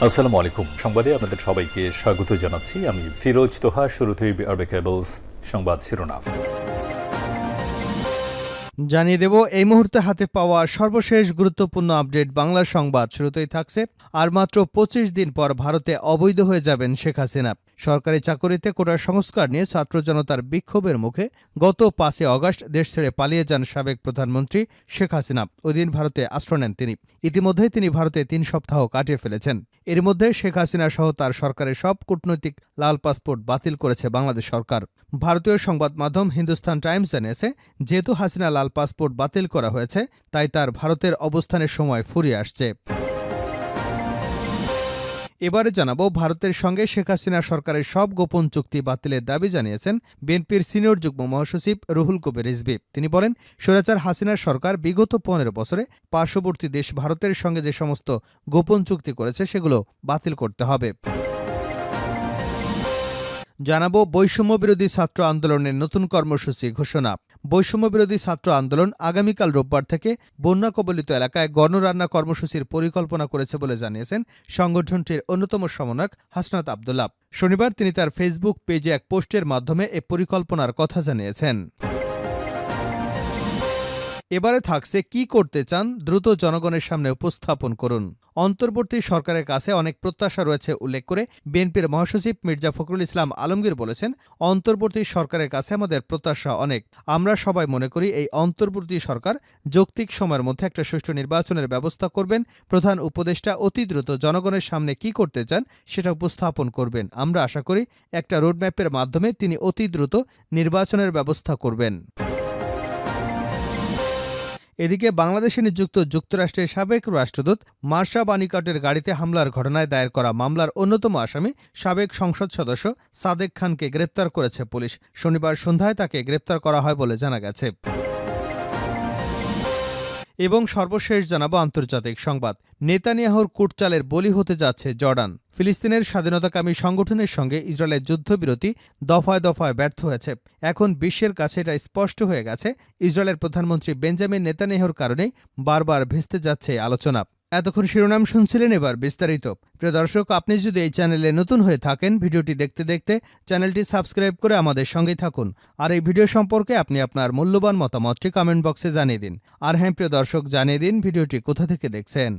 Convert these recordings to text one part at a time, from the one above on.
আসসালামু আলাইকুম। সংবাদে আপনাদের সবাইকে স্বাগত জানাচ্ছি। আমি ফিরোজ তোহা। শুরুতেই আরবে কেবলস সংবাদ শিরোনাম জানিয়ে দেব এই মুহূর্তে হাতে পাওয়া সর্বশেষ গুরুত্বপূর্ণ আপডেট বাংলা সংবাদ। শুরুতেই থাকছে আর মাত্র ২৫ দিন পর ভারতে অবৈধ হয়ে যাবেন শেখ হাসিনা। সরকারি চাকরিতে কোটা সংস্কার নিয়ে ছাত্র জনতার বিক্ষোভের মুখে গত ৫ আগস্ট দেশ ছেড়ে পালিয়ে যান সাবেক প্রধানমন্ত্রী শেখ হাসিনা। ওই দিন ভারতে আশ্রয় নেন তিনি। ইতিমধ্যেই তিনি ভারতে ৩ সপ্তাহ কাটিয়ে ফেলেছেন। এর মধ্যে শেখ হাসিনা সহ তার সরকারের সব কূটনৈতিক লাল পাসপোর্ট বাতিল করেছে বাংলাদেশ সরকার। ভারতীয় সংবাদ মাধ্যম হিন্দুস্তান টাইমস জানিয়েছে, যেহেতু হাসিনা লাল পাসপোর্ট বাতিল করা হয়েছে, তাই তার ভারতের অবস্থানের সময় ফুরিয়ে আসছে। এবারে জানাবো, ভারতের সঙ্গে শেখ হাসিনা সরকারের সব গোপন চুক্তি বাতিলের দাবি জানিয়েছেন বিএনপির সিনিয়র যুগ্ম মহাসচিব রুহুল কবির রিজভী। তিনি বলেন, স্বৈরাচার হাসিনার সরকার বিগত ১৫ বছরে পার্শ্ববর্তী দেশ ভারতের সঙ্গে যে সমস্ত গোপন চুক্তি করেছে সেগুলো বাতিল করতে হবে। জানাবো, বৈষম্য বিরোধী ছাত্র আন্দোলনের নতুন কর্মসূচি ঘোষণা। বৈষম্য বিরোধী ছাত্র আন্দোলন আগামীকাল রোববার থেকে বন্যা কবলিত এলাকায় গণরান্না কর্মসূচির পরিকল্পনা করেছে বলে জানিয়েছেন সংগঠনটির অন্যতম সমন্বয়ক হাসনাত আব্দুল্লাহ। শনিবার তিনি তার ফেসবুক পেজে এক পোস্টের মাধ্যমে এ পরিকল্পনার কথা জানিয়েছেন। এবারে থাকছে কি করতে চান, দ্রুত জনগণের সামনে উপস্থাপন করুন। অন্তর্বর্তী সরকারের কাছে অনেক প্রত্যাশা রয়েছে উল্লেখ করে বিএনপির মহাসচিব মির্জা ফখরুল ইসলাম আলমগীর বলেছেন, অন্তর্বর্তী সরকারের কাছে আমাদের প্রত্যাশা অনেক। আমরা সবাই মনে করি এই অন্তর্বর্তী সরকার যৌক্তিক সময়ের মধ্যে একটা সুষ্ঠু নির্বাচনের ব্যবস্থা করবেন। প্রধান উপদেষ্টা অতি দ্রুত জনগণের সামনে কি করতে চান সেটা উপস্থাপন করবেন। আমরা আশা করি একটা রোডম্যাপের মাধ্যমে তিনি অতি দ্রুত নির্বাচনের ব্যবস্থা করবেন। এদিকে বাংলাদেশে নিযুক্ত যুক্তরাষ্ট্রের সাবেক রাষ্ট্রদূত মার্শা বানিকাটের গাড়িতে হামলার ঘটনায় দায়ের করা মামলার অন্যতম আসামি সাবেক সংসদ সদস্য সাদেক খানকে গ্রেপ্তার করেছে পুলিশ। শনিবার সন্ধ্যায় তাকে গ্রেপ্তার করা হয় বলে জানা গেছে। এবং সর্বশেষ জানাবো আন্তর্জাতিক সংবাদ। নেতানিয়াহুর কূটচালের বলি হতে যাচ্ছে জর্ডান। ফিলিস্তিনের স্বাধীনতাকামী সংগঠনের সঙ্গে ইসরায়েলের যুদ্ধবিরতি দফায় দফায় ব্যর্থ হয়েছে। এখন বিশ্বের কাছে এটা স্পষ্ট হয়ে গেছে, ইসরায়েলের প্রধানমন্ত্রী বেঞ্জামিন নেতানিয়াহুর কারণেই বারবার ভেস্তে যাচ্ছে আলোচনা। এতক্ষণ শিরোনাম শুনছিলেন, এবার বিস্তারিত। প্রিয় দর্শক, আপনি যদি এই চ্যানেলে নতুন হয়ে থাকেন, ভিডিওটি দেখতে দেখতে চ্যানেলটি সাবস্ক্রাইব করে আমাদের সঙ্গেই থাকুন। আর এই ভিডিও সম্পর্কে আপনি আপনার মূল্যবান মতামতটি কমেন্ট বক্সে জানিয়ে দিন। আর হ্যাঁ প্রিয় দর্শক, জানিয়ে দিন ভিডিওটি কোথা থেকে দেখছেন।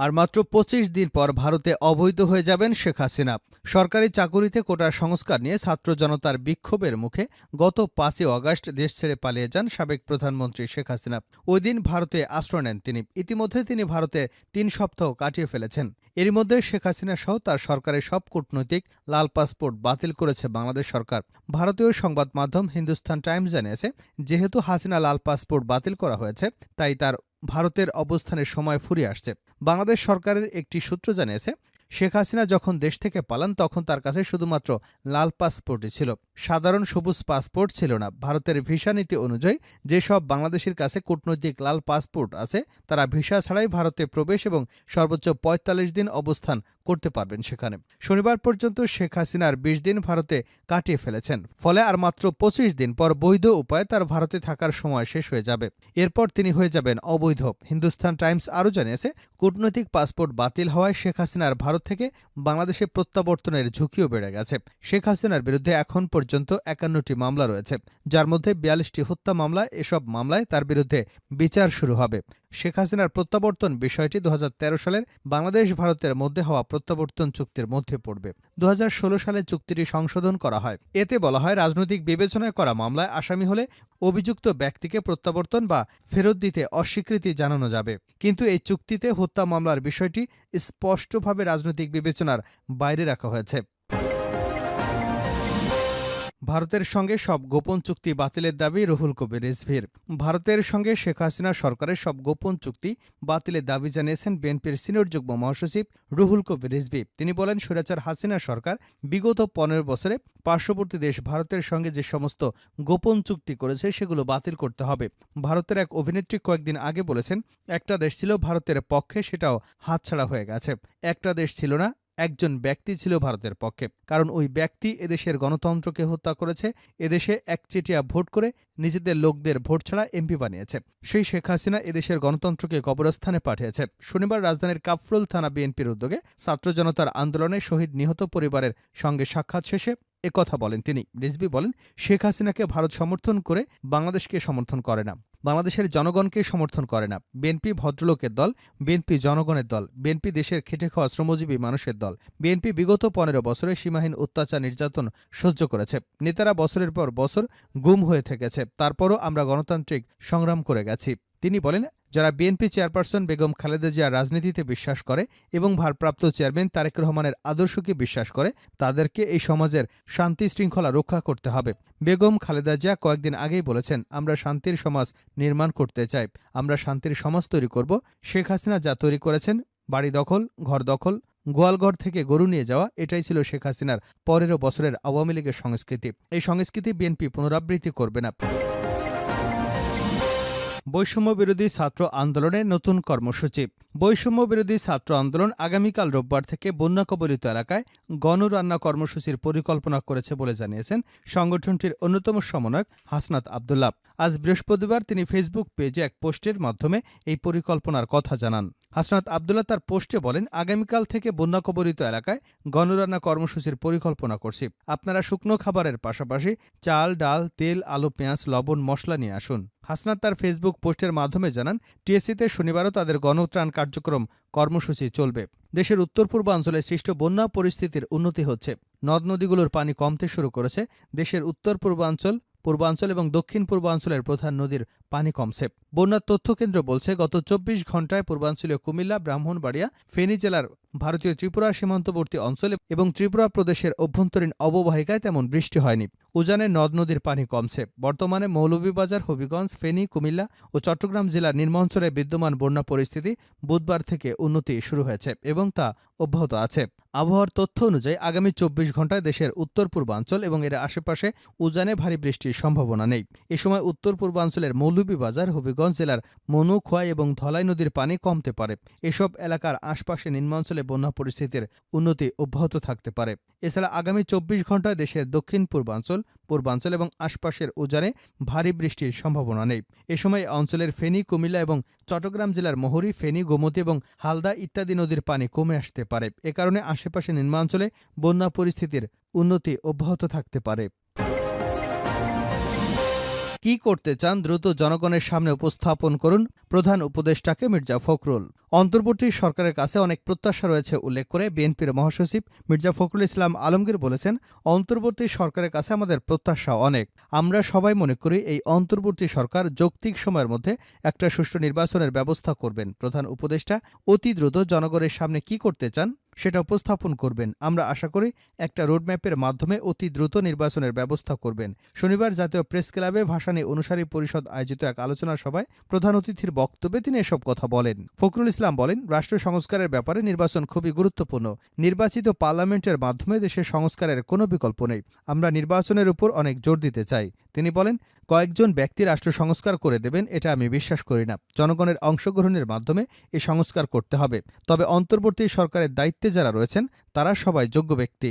আর মাত্র ২৫ দিন পর ভারতে অবৈধ হয়ে যাবেন শেখ হাসিনা। সরকারি চাকুরিতে কোটা সংস্কার নিয়ে ছাত্র জনতার বিক্ষোভের মুখে গত ৫ আগস্ট দেশ ছেড়ে পালিয়ে যান সাবেক প্রধানমন্ত্রী শেখ হাসিনা। ওই দিন ভারতে আশ্রয় নেন তিনি। ইতিমধ্যে তিনি ভারতে ৩ সপ্তাহ কাটিয়ে ফেলেছেন। এরই মধ্যে শেখ হাসিনা সহ তার সরকারের সব কূটনৈতিক লাল পাসপোর্ট বাতিল করেছে বাংলাদেশ সরকার। ভারতীয় সংবাদ মাধ্যম হিন্দুস্তান টাইমস জানিয়েছে, যেহেতু হাসিনা লাল পাসপোর্ট বাতিল করা হয়েছে, তাই তার ভারতের অবস্থানের সময় ফুরিয়ে আসছে। বাংলাদেশ সরকারের একটি সূত্র জানিয়েছে, শেখ হাসিনা যখন দেশ থেকে পালান তখন তার কাছে শুধুমাত্র লাল পাসপোর্টই ছিল, সাধারণ সবুজ পাসপোর্ট ছিল না। ভারতের ভিসা নীতি অনুযায়ী যেসব বাংলাদেশের কাছে কূটনৈতিক লাল পাসপোর্ট আছে তারা ভিসা ছাড়াই ভারতে প্রবেশ এবং সর্বোচ্চ ৪৫ দিন অবস্থান করতে পারবেন সেখানে। শনিবার পর্যন্ত শেখ হাসিনার ২০ দিন ভারতে কাটিয়ে ফেলেছেন। ফলে আর মাত্র ২৫ দিন পর বৈধ উপায়ে তার ভারতে থাকার সময় শেষ হয়ে যাবে। এরপর তিনি হয়ে যাবেন অবৈধ। হিন্দুস্তান টাইমস আরও জানিয়েছে, কূটনৈতিক পাসপোর্ট বাতিল হওয়ায় শেখ হাসিনার ভারত থেকে বাংলাদেশে প্রত্যাবর্তনের ঝুঁকিও বেড়ে গেছে। শেখ হাসিনার বিরুদ্ধে এখন পর্যন্ত ৫১টি মামলা রয়েছে, যার মধ্যে ৪২টি হত্যা মামলা। এসব মামলায় তার বিরুদ্ধে বিচার শুরু হবে। শেখ হাসিনার প্রত্যাবর্তন বিষয়টি ২০১৩ সালের বাংলাদেশ ভারতের মধ্যে হওয়া প্রত্যাবর্তন চুক্তির মধ্যে পড়বে। ২০১৬ সালে চুক্তিটি সংশোধন করা হয়। এতে বলা হয়, রাজনৈতিক বিবেচনায় করা মামলায় আসামি হলে অভিযুক্ত ব্যক্তিকে প্রত্যাবর্তন বা ফেরত দিতে অস্বীকৃতি জানানো যাবে। কিন্তু এই চুক্তিতে হত্যা মামলার বিষয়টি স্পষ্টভাবে রাজনৈতিক বিবেচনার বাইরে রাখা হয়েছে। ভারতের সঙ্গে সব গোপন চুক্তি বাতিলের দাবি রুহুল কবির রিজভীর। ভারতের সঙ্গে শেখ হাসিনা সরকারের সব গোপন চুক্তি বাতিলের দাবি জানিয়েছেন বিএনপির সিনিয়র যুগ্ম মহাসচিব রুহুল কবির রিজভী। তিনি বলেন, স্বৈরাচার হাসিনা সরকার বিগত ১৫ বছরে পার্শ্ববর্তী দেশ ভারতের সঙ্গে যে সমস্ত গোপন চুক্তি করেছে সেগুলো বাতিল করতে হবে। ভারতের এক অভিনেত্রী কয়েকদিন আগে বলেছেন, একটা দেশ ছিল ভারতের পক্ষে, সেটাও হাতছাড়া হয়ে গেছে। একটা দেশ ছিল না, একজন ব্যক্তি ছিল ভারতের পক্ষে, কারণ ওই ব্যক্তি এদেশের গণতন্ত্রকে হত্যা করেছে, এদেশে একচেটিয়া ভোট করে নিজেদের লোকদের ভোট ছাড়া এমপি বানিয়েছে। সেই শেখ হাসিনা এদেশের গণতন্ত্রকে কবরস্থানে পাঠিয়েছে। শনিবার রাজধানীর কাফরুল থানা বিএনপির উদ্যোগে ছাত্র জনতার আন্দোলনে শহীদ নিহত পরিবারের সঙ্গে সাক্ষাৎ শেষে একথা বলেন তিনি। রিজভী বলেন, শেখ হাসিনাকে ভারত সমর্থন করে বাংলাদেশকে সমর্থন করে না, বাংলাদেশের জনগণকে সমর্থন করে না। বিএনপি ভদ্রলোকের দল, বিএনপি জনগণের দল, বিএনপি দেশের খেটে খাওয়া শ্রমজীবী মানুষের দল। বিএনপি বিগত 15 বছরে সীমাহীন অত্যাচার নির্যাতন সহ্য করেছে। নেতারা বছরের পর বছর গুম হয়ে থেকেছে, তারপরও আমরা গণতান্ত্রিক সংগ্রাম করে গেছি। তিনি বলেন, যারা বিএনপি চেয়ারপারসন বেগম খালেদা জিয়ার রাজনীতিতে বিশ্বাস করে এবং ভারপ্রাপ্ত চেয়ারম্যান তারেক রহমানের আদর্শকে বিশ্বাস করে, তাদেরকে এই সমাজের শান্তি শৃঙ্খলা রক্ষা করতে হবে। বেগম খালেদা জিয়া কয়েকদিন আগেই বলেছেন, আমরা শান্তির সমাজ নির্মাণ করতে চাই, আমরা শান্তির সমাজ তৈরি করব। শেখ হাসিনা যা তৈরি করেছেন, বাড়ি দখল, ঘর দখল, গোয়ালঘর থেকে গরু নিয়ে যাওয়া, এটাই ছিল শেখ হাসিনার 15 বছরের আওয়ামী লীগের সংস্কৃতি। এই সংস্কৃতি বিএনপি পুনরাবৃত্তি করবে না। বৈষম্য বিরোধী ছাত্র আন্দোলনের নতুন কর্মসূচি। বৈষম্য বিরোধী ছাত্র আন্দোলন আগামীকাল রোববার থেকে বন্যা কবলিত এলাকায় গণরান্না কর্মসূচির পরিকল্পনা করেছে বলে জানিয়েছেন সংগঠনটির অন্যতম সমন্বয়ক হাসনাত আব্দুল্লাহ। আজ বৃহস্পতিবার তিনি ফেসবুক পেজে এক পোস্টের মাধ্যমে এই পরিকল্পনার কথা জানান। হাসনাত আব্দুল্লাহ তার পোস্টে বলেন, আগামীকাল থেকে বন্যা কবলিত এলাকায় গণরান্না কর্মসূচির পরিকল্পনা করছি। আপনারা শুকনো খাবারের পাশাপাশি চাল, ডাল, তেল, আলু, পেঁয়াজ, লবণ, মশলা নিয়ে আসুন। হাসনাত তার ফেসবুক পোস্টের মাধ্যমে জানান, টিএসসিতে শনিবারও তাদের গণত্রাণ কার্যক্রম কর্মসূচি চলবে। দেশের উত্তর পূর্বাঞ্চলে সৃষ্ট বন্যা পরিস্থিতির উন্নতি হচ্ছে, নদ নদীগুলোর পানি কমতে শুরু করেছে। দেশের উত্তর পূর্বাঞ্চল, পূর্বাঞ্চল এবং দক্ষিণ পূর্বাঞ্চলের প্রধান নদীর পানি কমছে। বন্যার তথ্যকেন্দ্র বলছে, গত 24 ঘণ্টায় পূর্বাঞ্চলীয় কুমিল্লা, ব্রাহ্মণবাড়িয়া, ফেনী জেলার ভারতীয় ত্রিপুরা সীমান্তবর্তী অঞ্চলে এবং ত্রিপুরা প্রদেশের অভ্যন্তরীণ অববাহিকায় তেমন বৃষ্টি হয়নি। উজানে নদ নদীর পানি কমছে। বর্তমানে মৌলভীবাজার, হবিগঞ্জ, ফেনী, কুমিল্লা ও চট্টগ্রাম জেলার নিম্নাঞ্চলে বিদ্যমান বন্যা পরিস্থিতি বুধবার থেকে উন্নতি শুরু হয়েছে এবং তা অব্যাহত আছে। আবহাওয়ার তথ্য অনুযায়ী আগামী 24 ঘণ্টায় দেশের উত্তর পূর্বাঞ্চল এবং এর আশেপাশে উজানে ভারী বৃষ্টির সম্ভাবনা নেই। এ সময় উত্তর পূর্বাঞ্চলের মৌলভীবাজার, হবিগঞ্জ জেলার মনু, খোয়াই এবং ধলাই নদীর পানি কমতে পারে। এসব এলাকার আশপাশে নিম্নাঞ্চলে বন্যা পরিস্থিতির উন্নতি অব্যাহত থাকতে পারে। এছাড়া আগামী 24 ঘণ্টায় দেশের দক্ষিণ পূর্বাঞ্চল, পূর্বাঞ্চল এবং আশপাশের উজানে ভারী বৃষ্টির সম্ভাবনা নেই। এ সময় অঞ্চলের ফেনী, কুমিল্লা এবং চট্টগ্রাম জেলার মহুরী, ফেনী, গোমতী এবং হালদা ইত্যাদি নদীর পানি কমে আসতে পারে। এ কারণে আশেপাশে নিম্নাঞ্চলে বন্যা পরিস্থিতির উন্নতি অব্যাহত থাকতে পারে। কি করতে চান দ্রুত জনগণের সামনে উপস্থাপন করুন, প্রধান উপদেষ্টাকে মির্জা ফখরুল। অন্তর্বর্তী সরকারের কাছে অনেক প্রত্যাশা রয়েছে উল্লেখ করে বিএনপির মহাসচিব মির্জা ফখরুল ইসলাম আলমগীর বলেছেন, অন্তর্বর্তী সরকারের কাছে আমাদের প্রত্যাশা অনেক। আমরা সবাই মনে করি এই অন্তর্বর্তী সরকার যৌক্তিক সময়ের মধ্যে একটা সুষ্ঠু নির্বাচনের ব্যবস্থা করবেন। প্রধান উপদেষ্টা অতি দ্রুত জনগণের সামনে কি করতে চান সেটা উপস্থাপন করবেন। আমরা আশা করি একটা রোডম্যাপের মাধ্যমে অতি দ্রুত নির্বাচনের ব্যবস্থা করবেন। শনিবার জাতীয় প্রেস ক্লাবে ভাসানী অনুসারী পরিষদ আয়োজিত এক আলোচনা সভায় প্রধান অতিথির বক্তব্যে তিনি এসব কথা বলেন। ফখরুল ইসলাম বলেন, রাষ্ট্র সংস্কারের ব্যাপারে নির্বাচন খুবই গুরুত্বপূর্ণ। নির্বাচিত পার্লামেন্টের মাধ্যমে দেশের সংস্কারের কোনো বিকল্প নেই। আমরা নির্বাচনের উপর অনেক জোর দিতে চাই। তিনি বলেন, কয়েকজন ব্যক্তি রাষ্ট্র সংস্কার করে দেবেন এটা আমি বিশ্বাস করি না। জনগণের অংশগ্রহণের মাধ্যমে এই সংস্কার করতে হবে। তবে অন্তর্বর্তী সরকারের দায়িত্বে যারা রয়েছেন তারা সবাই যোগ্য ব্যক্তি।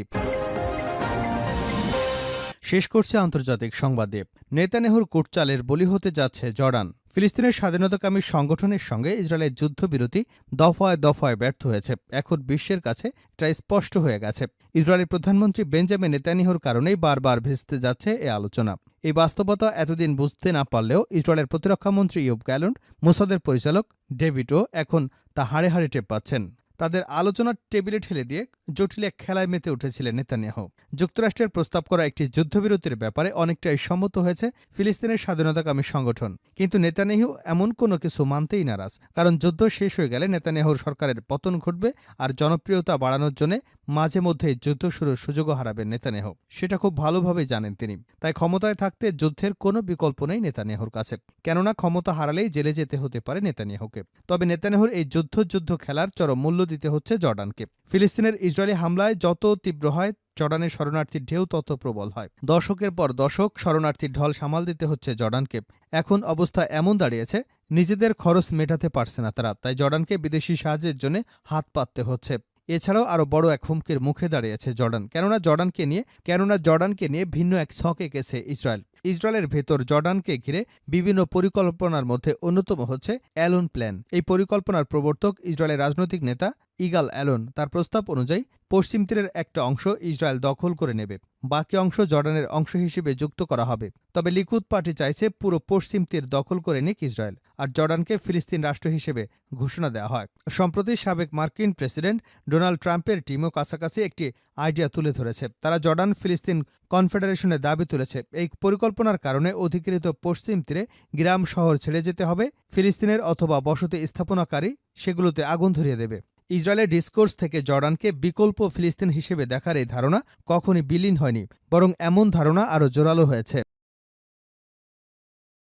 শেষ করছে আন্তর্জাতিক সংবাদে। নেতানিয়াহুর কুটচালের বলি হতে যাচ্ছে জর্ডান। ফিলিস্তিনের স্বাধীনতাকামী সংগঠনের সঙ্গে ইসরায়েলের যুদ্ধবিরতি দফায় দফায় ব্যর্থ হয়েছে। এখন বিশ্বের কাছে এটা স্পষ্ট হয়ে গেছে। ইসরায়েলের প্রধানমন্ত্রী বেঞ্জামিন নেতানিয়াহুর কারণেই বারবার ভেস্তে যাচ্ছে এ আলোচনা। এই বাস্তবতা এতদিন বুঝতে না পারলেও ইসরায়েলের প্রতিরক্ষামন্ত্রী ইয়োব গ্যালন্ট, মোসাদের পরিচালক ডেভিডও এখন তা হাড়ে হাড়ে টের পাচ্ছেন। তাদের আলোচনার টেবিলে ঠেলে দিয়ে জটিল এক খেলায় মেতে উঠেছিলেন নেতানিয়াহু। যুক্তরাষ্ট্রের প্রস্তাব করা একটি যুদ্ধবিরতির ব্যাপারে অনেকটাই সম্মত হয়েছে ফিলিস্তিনের স্বাধীনতাকামী সংগঠন। কিন্তু নেতানিয়াহু এমন কোনো কিছু মানতেই নারাজ। কারণ যুদ্ধ শেষ হয়ে গেলে নেতানিয়াহুর সরকারের পতন ঘটবে আর জনপ্রিয়তা বাড়ানোর জন্য মাঝে মধ্যে যুদ্ধ শুরুর সুযোগও হারাবেন নেতানিয়াহু। সেটা খুব ভালোভাবেই জানেন তিনি। তাই ক্ষমতায় থাকতে যুদ্ধের কোনো বিকল্প নেই নেতানিয়াহুর কাছে। কেননা ক্ষমতা হারালেই জেলে যেতে হতে পারে নেতানিয়াহুকে। তবে নেতানিয়াহুর এই যুদ্ধ খেলার চরম মূল্য দিতে হচ্ছে জর্ডানকে। ফিলিস্তিনের ইসরায়েলি হামলায় যত তীব্র হয় জর্ডানের শরণার্থীর ঢেউ তত প্রবল হয়। দশকের পর দশক শরণার্থীর ঢল সামাল দিতে হচ্ছে জর্ডানকে। এখন অবস্থা এমন দাঁড়িয়েছে, নিজেদের খরচ মেটাতে পারছে না তারা। তাই জর্ডানকে বিদেশি সাহায্যের জন্য হাত পাততে হচ্ছে। এছাড়াও আরও বড় এক হুমকির মুখে দাঁড়িয়েছে জর্ডান, কেননা জর্ডানকে নিয়ে ভিন্ন এক ছক এঁকেছে ইসরায়েল। ইসরায়েলের ভেতর জর্ডানকে ঘিরে বিভিন্ন পরিকল্পনার মধ্যে অন্যতম হচ্ছে অ্যালোন প্ল্যান। এই পরিকল্পনার প্রবর্তক ইসরায়েলের রাজনৈতিক নেতা ইগাল অ্যালোন। তার প্রস্তাব অনুযায়ী পশ্চিম তীরের একটা অংশ ইসরায়েল দখল করে নেবে, বাকি অংশ জর্ডানের অংশ হিসেবে যুক্ত করা হবে। তবে লিকুদ পার্টি চাইছে পুরো পশ্চিম তীর দখল করে নিক ইসরায়েল, আর জর্ডানকে ফিলিস্তিন রাষ্ট্র হিসেবে ঘোষণা দেওয়া হয়। সম্প্রতি সাবেক মার্কিন প্রেসিডেন্ট ডোনাল্ড ট্রাম্পের টিমও কাছাকাছি একটি আইডিয়া তুলে ধরেছে। তারা জর্ডান ফিলিস্তিন কনফেডারেশনের দাবি তুলেছে। এই পরিকল্পনার কারণে অধিকৃত পশ্চিম তীরে গ্রাম শহর ছেড়ে যেতে হবে ফিলিস্তিনের, অথবা বসতি স্থাপনাকারী সেগুলোতে আগুন ধরিয়ে দেবে। ইসরায়েলের ডিসকোর্স থেকে জর্ডানকে বিকল্প ফিলিস্তিন হিসেবে দেখার এই ধারণা কখনই বিলীন হয়নি, বরং এমন ধারণা আরও জোরালো হয়েছে।